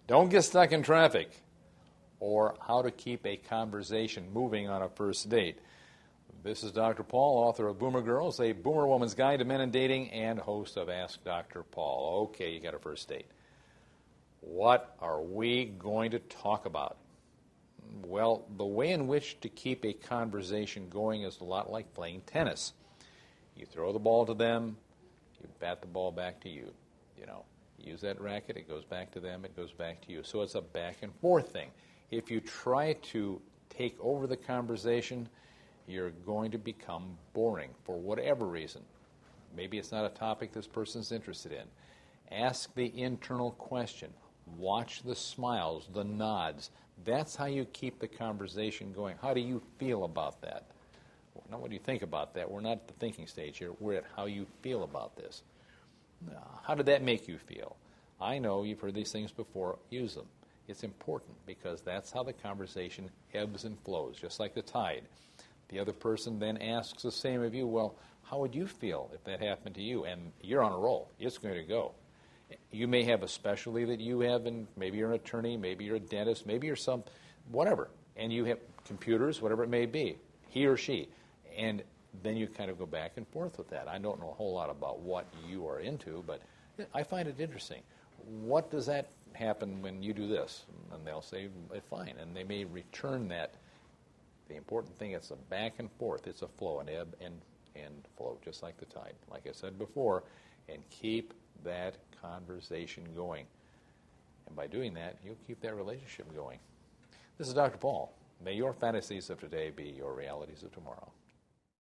Don't get stuck in traffic, or how to keep a conversation moving on a first date. This is Dr. Paul, author of Boomer Girls, a Boomer Woman's Guide to Men and Dating, and host of Ask Dr. Paul. Okay, you got a first date. What are we going to talk about? Well, the way in which to keep a conversation going is a lot like playing tennis. You throw the ball to them, you bat the ball back to you. You know, use that racket, it goes back to them, it goes back to you. So it's a back and forth thing. If you try to take over the conversation, you're going to become boring for whatever reason. Maybe it's not a topic this person's interested in. Ask the internal question. Watch the smiles, the nods. That's how you keep the conversation going. How do you feel about that? Well, not what do you think about that. We're not at the thinking stage here. We're at how you feel about this. How did that make you feel? I know you've heard these things before. Use them. It's important because that's how the conversation ebbs and flows, just like the tide. The other person then asks the same of you, well, how would you feel if that happened to you? And you're on a roll. It's going to go. You may have a specialty that you have, and maybe you're an attorney, maybe you're a dentist, maybe you're some, whatever. And you have computers, whatever it may be, he or she. And then you kind of go back and forth with that. I don't know a whole lot about what you are into, but I find it interesting. What does that happen when you do this? And they'll say, fine. And they may return that. The important thing, it's a back and forth. It's a flow, an ebb and flow, just like the tide. Like I said before, and keep that conversation going. And by doing that, you'll keep that relationship going. This is Dr. Paul. May your fantasies of today be your realities of tomorrow.